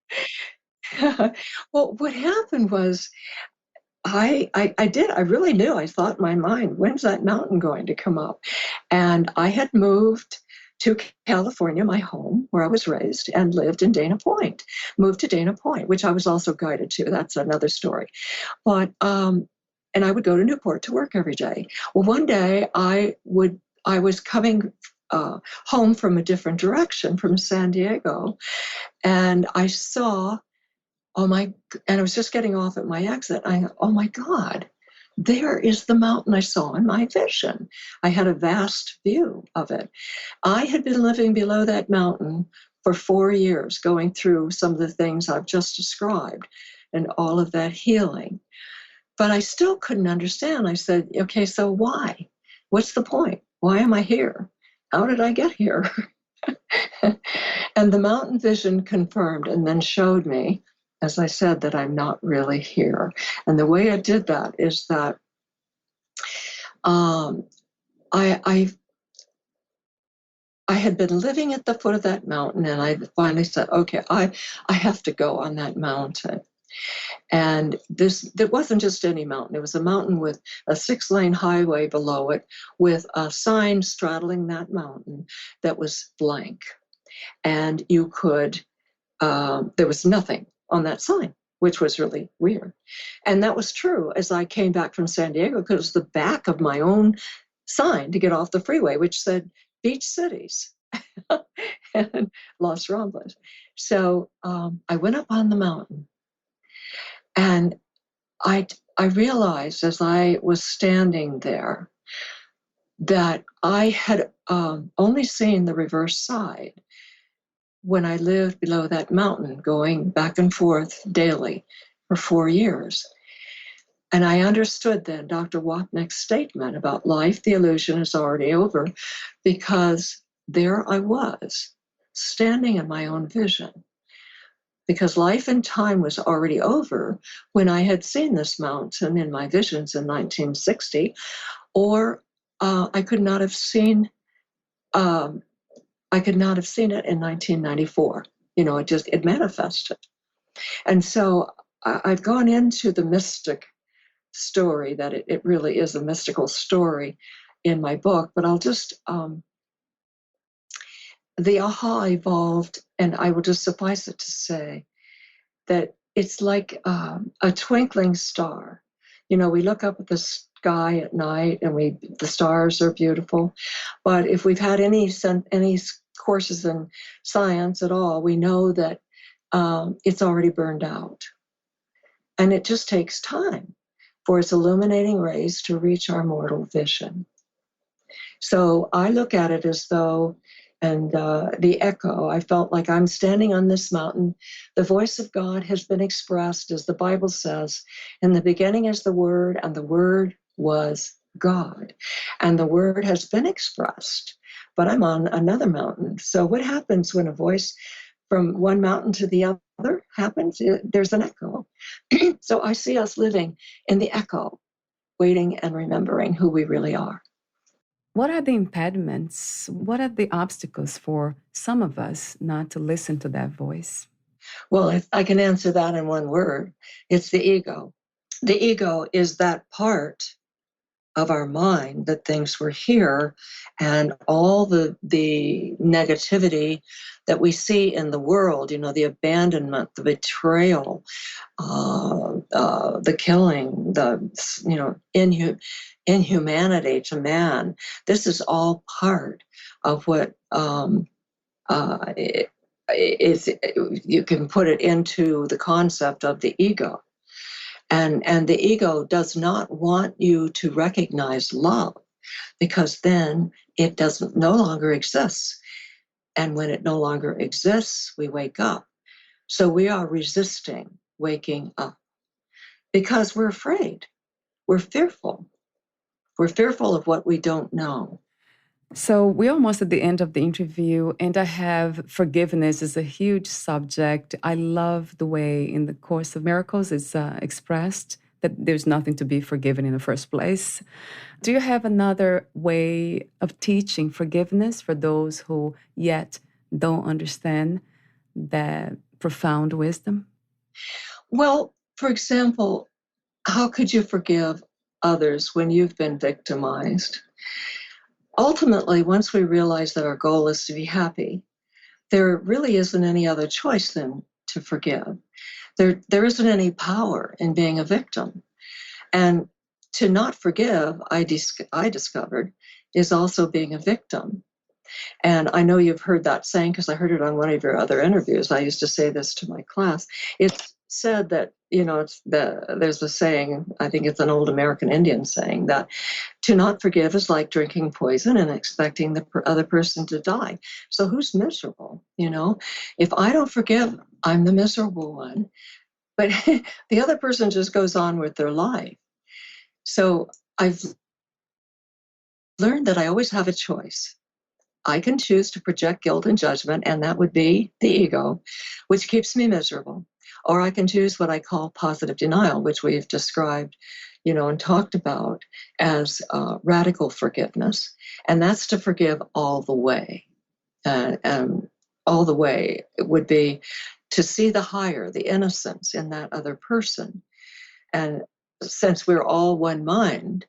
what happened was I really knew. I thought in my mind, when's that mountain going to come up? And I had moved to California, my home, where I was raised, and lived in Dana Point. Moved to Dana Point, which I was also guided to. That's another story. But and I would go to Newport to work every day. Well, one day I was coming home from a different direction, from San Diego, and I saw, and I was just getting off at my exit. Oh my God, there is the mountain I saw in my vision. I had a vast view of it. I had been living below that mountain for 4 years, going through some of the things I've just described and all of that healing. But I still couldn't understand. I said, okay, so why? What's the point? Why am I here? How did I get here? And the mountain vision confirmed and then showed me, as I said, that I'm not really here. And the way I did that is that I had been living at the foot of that mountain, and I finally said, okay, I have to go on that mountain. And it wasn't just any mountain. It was a mountain with a 6-lane highway below it, with a sign straddling that mountain that was blank. And you could, there was nothing on that sign, which was really weird. And that was true as I came back from San Diego, because it was the back of my own sign to get off the freeway, which said beach cities and Los Robles. So I went up on the mountain, and I realized as I was standing there that I had only seen the reverse side when I lived below that mountain, going back and forth daily for 4 years. And I understood then Dr. Wapnick's statement about life, the illusion is already over, because there I was, standing in my own vision. Because life and time was already over when I had seen this mountain in my visions in 1960, or I could not have seen it in 1994. It manifested. And so I've gone into the mystic story, that it really is a mystical story in my book, but I'll just, the aha evolved, and I will just suffice it to say that it's like a twinkling star. We look up at the sky at night, and the stars are beautiful. But if we've had any courses in science at all, we know that it's already burned out. And it just takes time for its illuminating rays to reach our mortal vision. So I look at it as though, and the echo, I felt like I'm standing on this mountain. The voice of God has been expressed, as the Bible says, in the beginning is the Word, and the Word was God. And the Word has been expressed, but I'm on another mountain. So what happens when a voice from one mountain to the other happens? There's an echo. So I see us living in the echo, waiting and remembering who we really are. What are the impediments? What are the obstacles for some of us not to listen to that voice? Well, if I can answer that in one word, it's the ego. The ego is that part of our mind that thinks we're here, and all the negativity that we see in the world, the abandonment, the betrayal, the killing, the inhumanity to man. This is all part of what is, you can put it into the concept of the ego. And the ego does not want you to recognize love, because then it doesn't no longer exists. And when it no longer exists, we wake up. So we are resisting waking up because we're afraid. We're fearful. We're fearful of what we don't know. So we're almost at the end of the interview, and I have forgiveness is a huge subject. I love the way in the Course of Miracles it's expressed that there's nothing to be forgiven in the first place. Do you have another way of teaching forgiveness for those who yet don't understand that profound wisdom? Well, for example, how could you forgive others when you've been victimized? Ultimately, once we realize that our goal is to be happy, there really isn't any other choice than to forgive. There isn't any power in being a victim. And to not forgive, I discovered, is also being a victim. And I know you've heard that saying because I heard it on one of your other interviews. I used to say this to my class. It's said that, there's a saying, I think it's an old American Indian saying, that to not forgive is like drinking poison and expecting the other person to die. So who's miserable? If I don't forgive, I'm the miserable one. But the other person just goes on with their life. So I've learned that I always have a choice. I can choose to project guilt and judgment, and that would be the ego, which keeps me miserable. Or I can choose what I call positive denial, which we've described, and talked about as radical forgiveness. And that's to forgive all the way. And all the way it would be to see the higher, the innocence in that other person. And since we're all one mind,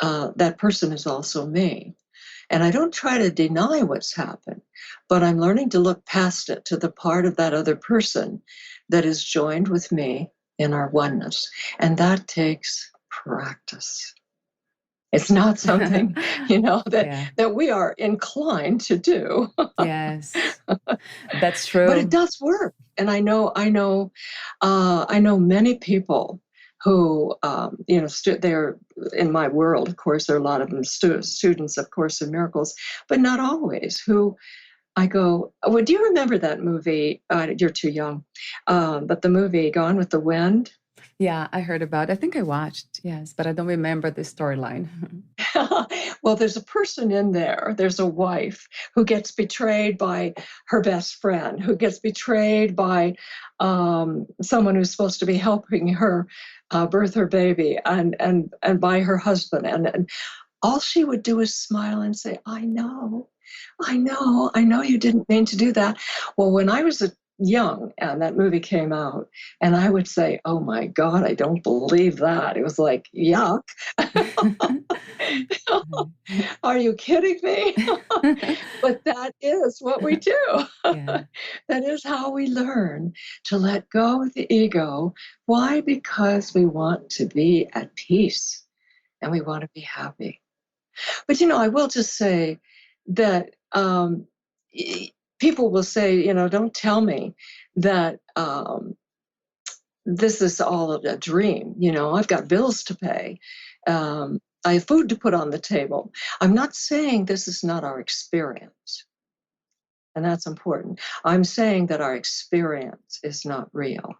that person is also me. And I don't try to deny what's happened, but I'm learning to look past it to the part of that other person that is joined with me in our oneness. And that takes practice. It's not something, that we are inclined to do. Yes, that's true. But it does work. And I know many people who, they're in my world, of course, there are a lot of them students of Course in Miracles, but not always, who I go, well, do you remember that movie? You're too young, but the movie Gone with the Wind? Yeah, I heard about it. I think I watched, yes, but I don't remember the storyline. Well, there's a person in there, there's a wife who gets betrayed by her best friend, who gets betrayed by someone who's supposed to be helping her birth her baby, and by her husband. And all she would do is smile and say, I know you didn't mean to do that. Well, when I was young and that movie came out, and I would say, oh my God, I don't believe that. It was like, yuck. Are you kidding me? But that is what we do. Yeah. That is how we learn to let go of the ego. Why? Because we want to be at peace and we want to be happy. But, I will just say that people will say, don't tell me that this is all a dream. I've got bills to pay. I have food to put on the table. I'm not saying this is not our experience. And that's important. I'm saying that our experience is not real.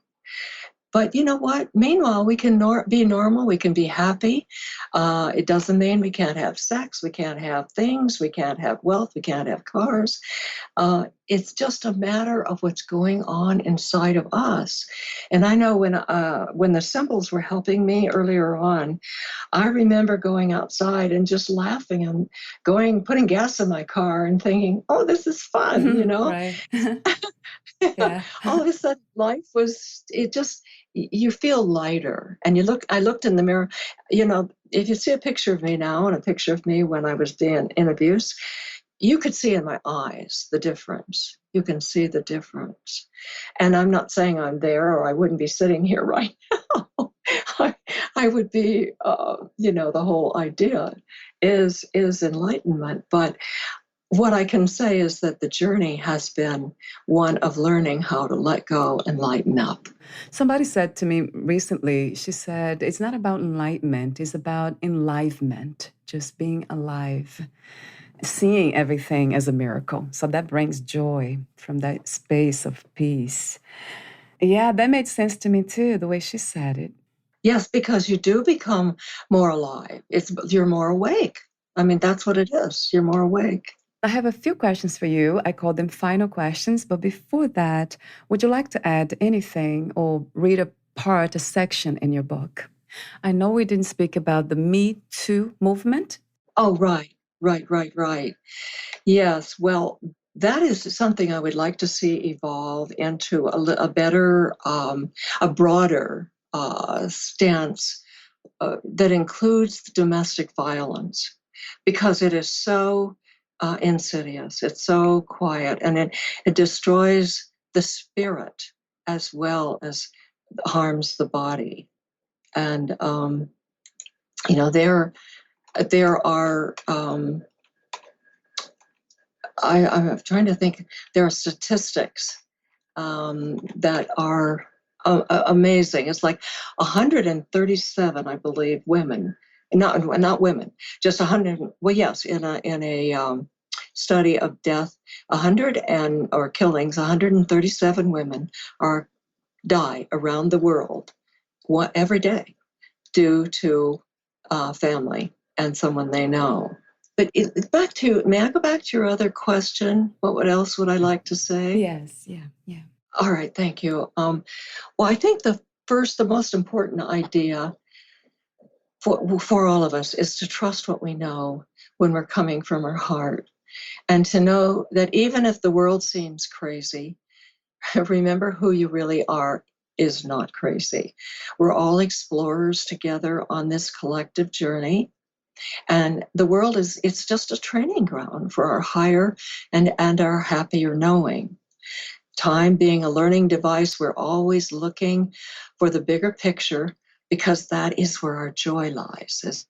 But you know what? Meanwhile, we can be normal. We can be happy. It doesn't mean we can't have sex. We can't have things. We can't have wealth. We can't have cars. It's just a matter of what's going on inside of us. And I know when the symbols were helping me earlier on, I remember going outside and just laughing and putting gas in my car and thinking, oh, this is fun, Right. Yeah. All of a sudden life you feel lighter. And I looked in the mirror, if you see a picture of me now and a picture of me when I was being in abuse, you could see in my eyes the difference. You can see the difference. And I'm not saying I'm there or I wouldn't be sitting here right now. I would be, the whole idea is enlightenment. But what I can say is that the journey has been one of learning how to let go and lighten up. Somebody said to me recently, she said, it's not about enlightenment, it's about enlivenment, just being alive, seeing everything as a miracle. So that brings joy from that space of peace. Yeah, that made sense to me too, the way she said it. Yes, because you do become more alive. You're more awake. I mean, that's what it is. You're more awake. I have a few questions for you. I call them final questions. But before that, would you like to add anything or read a section in your book? I know we didn't speak about the Me Too movement. Oh, right. Yes, well, that is something I would like to see evolve into a better, a broader stance that includes domestic violence, because it is so insidious, it's so quiet, and it destroys the spirit as well as harms the body. And there are I'm trying to think. There are statistics that are amazing. It's like 137, I believe, women, not women, just 100. Well, yes, in a study of death, 100 or killings, 137 women die around the world every day due to family and someone they know. But may I go back to your other question? What else would I like to say? Yes, yeah. All right, thank you. Well, I think the most important idea for all of us is to trust what we know when we're coming from our heart, and to know that even if the world seems crazy, remember who you really are is not crazy. We're all explorers together on this collective journey. And the world it's just a training ground for our higher and our happier knowing. Time being a learning device, we're always looking for the bigger picture, because that is where our joy lies, as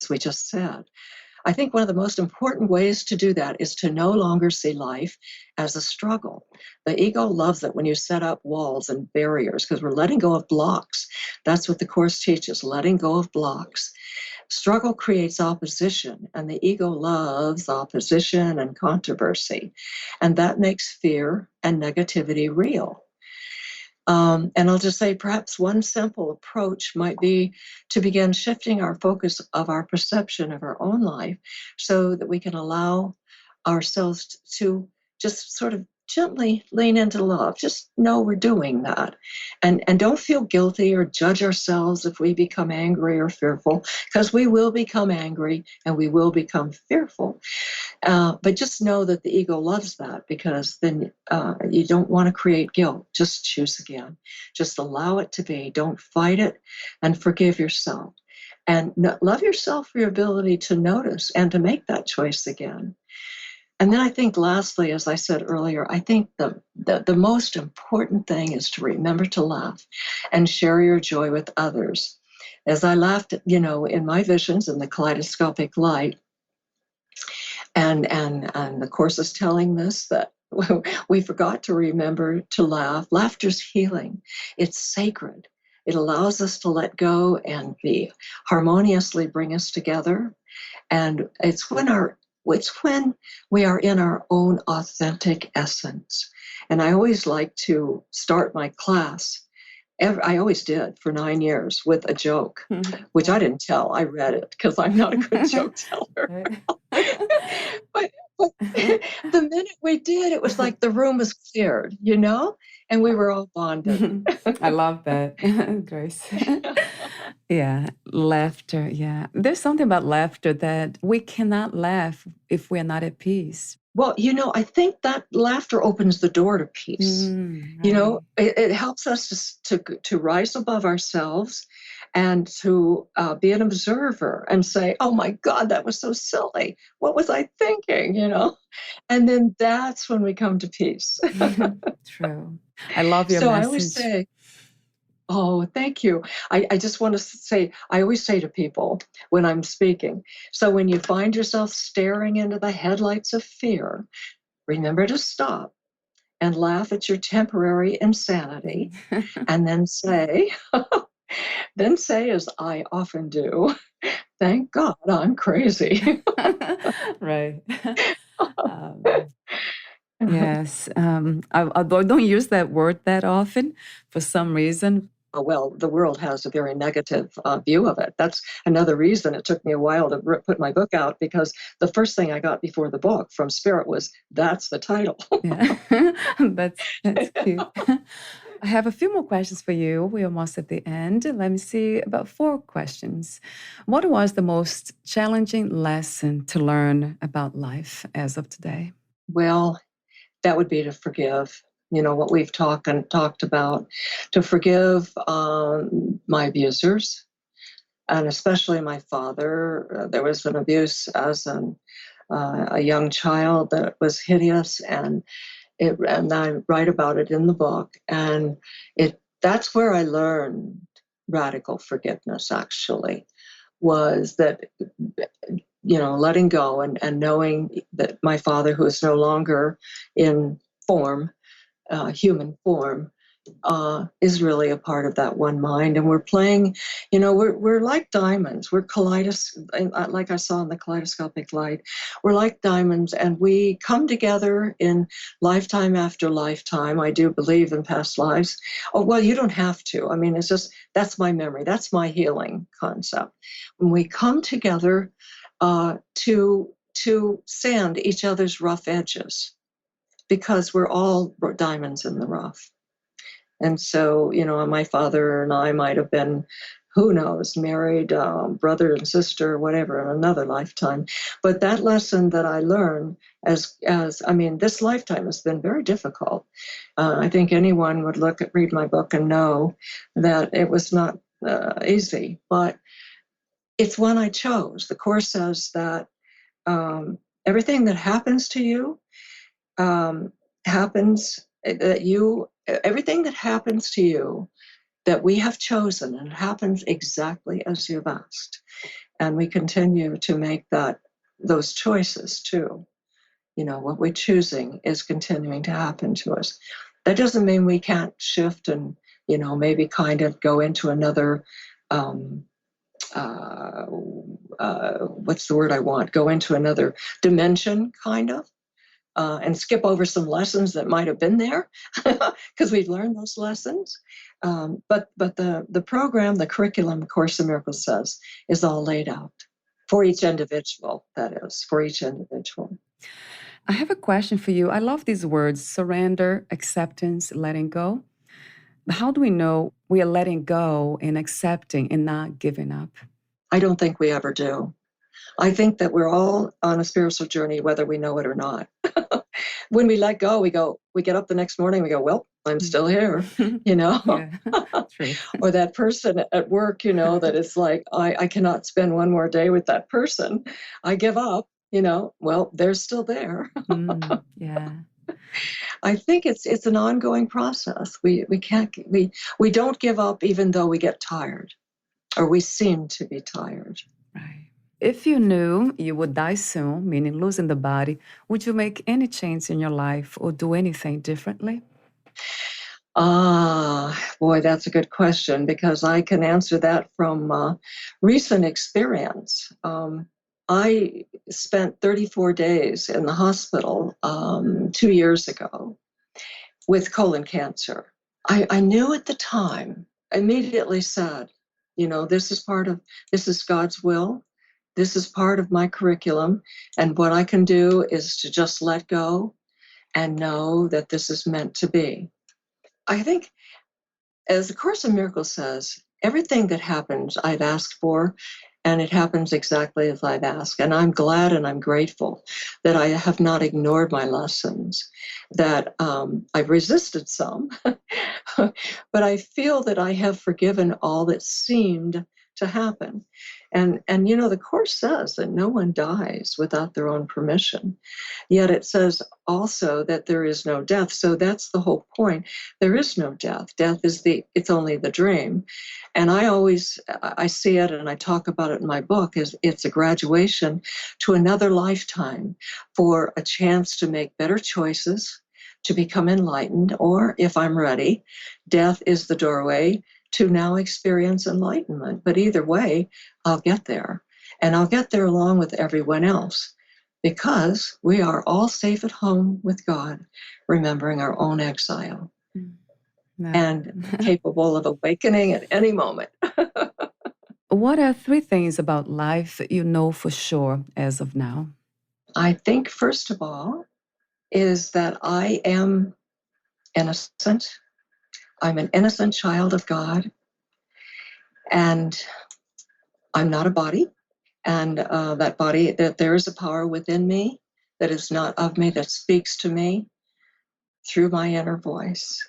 we just said. I think one of the most important ways to do that is to no longer see life as a struggle. The ego loves it when you set up walls and barriers, because we're letting go of blocks. That's what the Course teaches, letting go of blocks. Struggle creates opposition, and the ego loves opposition and controversy. And that makes fear and negativity real. And I'll just say, perhaps one simple approach might be to begin shifting our focus of our perception of our own life, so that we can allow ourselves to just sort of gently lean into love. Just know we're doing that. And don't feel guilty or judge ourselves if we become angry or fearful, because we will become angry and we will become fearful. But just know that the ego loves that, because then you don't want to create guilt. Just choose again. Just allow it to be. Don't fight it, and forgive yourself. And love yourself for your ability to notice and to make that choice again. And then I think lastly, as I said earlier, I think the most important thing is to remember to laugh and share your joy with others. As I laughed, in my visions in the kaleidoscopic light, and the Course is telling this, that we forgot to remember to laugh. Laughter's healing. It's sacred. It allows us to let go and be harmoniously bring us together. And it's when we are in our own authentic essence. And I always like to start my class. I always did for 9 years with a joke, which I didn't tell. I read it, because I'm not a good joke teller. but the minute we did, it was like the room was cleared, and we were all bonded. I love that, Grace. Yeah, laughter. Yeah. There's something about laughter that we cannot laugh if we're not at peace. Well, I think that laughter opens the door to peace. Right. It helps us to rise above ourselves, and to be an observer and say, oh my God, that was so silly. What was I thinking, And then that's when we come to peace. True. I love your So I always message. say, Oh, thank you. I just want to say, I always say to people when I'm speaking, so when you find yourself staring into the headlights of fear, remember to stop and laugh at your temporary insanity, and then say, as I often do, thank God I'm crazy. Right. Um, yes. Although I don't use that word that often for some reason. Well, the world has a very negative view of it. That's another reason it took me a while to put my book out, because the first thing I got before the book from Spirit was, that's the title. Yeah. That's cute. I have a few more questions for you. We're almost at the end. Let me see, about 4 questions. What was the most challenging lesson to learn about life as of today? Well, that would be to forgive. You know what we've talked about, to forgive my abusers, and especially my father. There was an abuse as a young child that was hideous, and I write about it in the book. And that's where I learned radical forgiveness. Actually, was that, letting go and knowing that my father, who is no longer in form, human form, is really a part of that one mind. And we're playing, we're like diamonds. We're like I saw in the kaleidoscopic light. We're like diamonds, and we come together in lifetime after lifetime. I do believe in past lives. Oh, well, you don't have to. I mean, it's just, that's my memory. That's my healing concept. When we come together to sand each other's rough edges, because we're all diamonds in the rough. And so, my father and I might have been, who knows, married, brother and sister, whatever, in another lifetime. But that lesson that I learned this lifetime has been very difficult. I think anyone would read my book and know that it was not easy, but it's one I chose. The Course says that everything that happens to you happens that you everything that happens to you that we have chosen, and it happens exactly as you've asked, and we continue to make those choices too. What we're choosing is continuing to happen to us. That doesn't mean we can't shift and maybe kind of go into another what's the word I want, go into another dimension, kind of, and skip over some lessons that might have been there, because we've learned those lessons. But the program, the curriculum, Course in Miracles says, is all laid out for each individual. That is, for each individual. I have a question for you. I love these words: surrender, acceptance, letting go. How do we know we are letting go and accepting and not giving up? I don't think we ever do. I think that we're all on a spiritual journey, whether we know it or not. When we let go, we get up the next morning, we go, well, I'm still here, Yeah, true. Or that person at work, that it's like, I cannot spend one more day with that person. I give up, well, they're still there. Yeah. I think it's an ongoing process. We don't give up even though we get tired, or we seem to be tired. Right. If you knew you would die soon, meaning losing the body, would you make any change in your life or do anything differently? Boy, that's a good question, because I can answer that from recent experience. I spent 34 days in the hospital 2 years ago with colon cancer. I knew at the time, immediately said, this is God's will. This is part of my curriculum. And what I can do is to just let go and know that this is meant to be. I think, as the Course in Miracles says, everything that happens I've asked for, and it happens exactly as I've asked. And I'm glad and I'm grateful that I have not ignored my lessons, that I've resisted some, but I feel that I have forgiven all that seemed to happen. And you know, the Course says that no one dies without their own permission. Yet it says also that there is no death. So that's the whole point. There is no death. Death is it's only the dream. And I see it and I talk about it in my book as it's a graduation to another lifetime for a chance to make better choices, to become enlightened, or if I'm ready, death is the doorway to now experience enlightenment. But either way, I'll get there. And I'll get there along with everyone else because we are all safe at home with God, remembering our own exile No. and capable of awakening at any moment. What are 3 things about life that you know for sure as of now? I think, first of all, is that I am innocent. I'm an innocent child of God, and I'm not a body. And that body, that there is a power within me that is not of me, that speaks to me through my inner voice.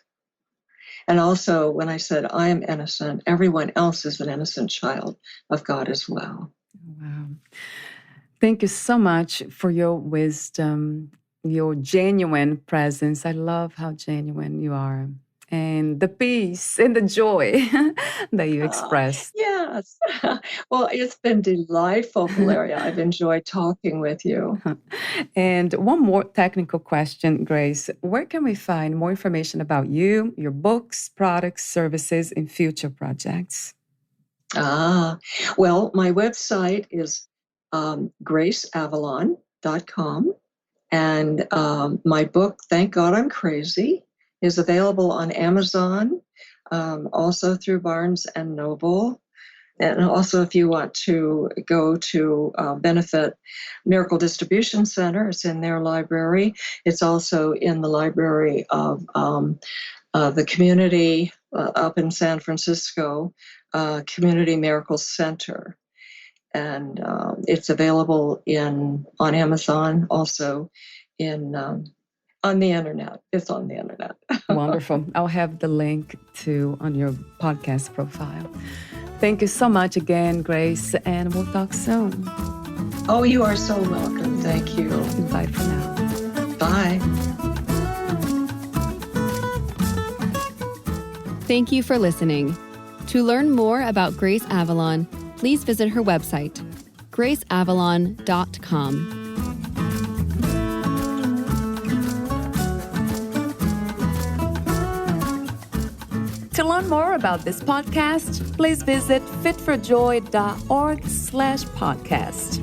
And also, when I said I am innocent, everyone else is an innocent child of God as well. Wow. Thank you so much for your wisdom, your genuine presence. I love how genuine you are, and the peace and the joy that you express. Yes. Well, it's been delightful, Valeria. I've enjoyed talking with you. And one more technical question, Grace. Where can we find more information about you, your books, products, services, and future projects? Well, my website is graceavalon.com. And my book, Thank God I'm Crazy, is available on Amazon, also through Barnes and Noble. And also, if you want to go to Benefit Miracle Distribution Center, it's in their library. It's also in the library of the community up in San Francisco, Community Miracle Center. And it's available on Amazon, also on the internet. It's on the internet. Wonderful. I'll have the link on your podcast profile. Thank you so much again, Grace, and we'll talk soon. Oh, you are so welcome. Thank you. Bye for now. Bye. Thank you for listening. To learn more about Grace Avalon, please visit her website, graceavalon.com. To learn more about this podcast, please visit fitforjoy.org/podcast.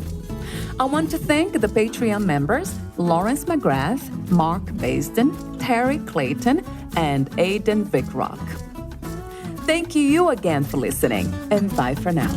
I want to thank the Patreon members, Lawrence McGrath, Mark Basden, Terry Clayton, and Aidan Vickrock. Thank you again for listening, and bye for now.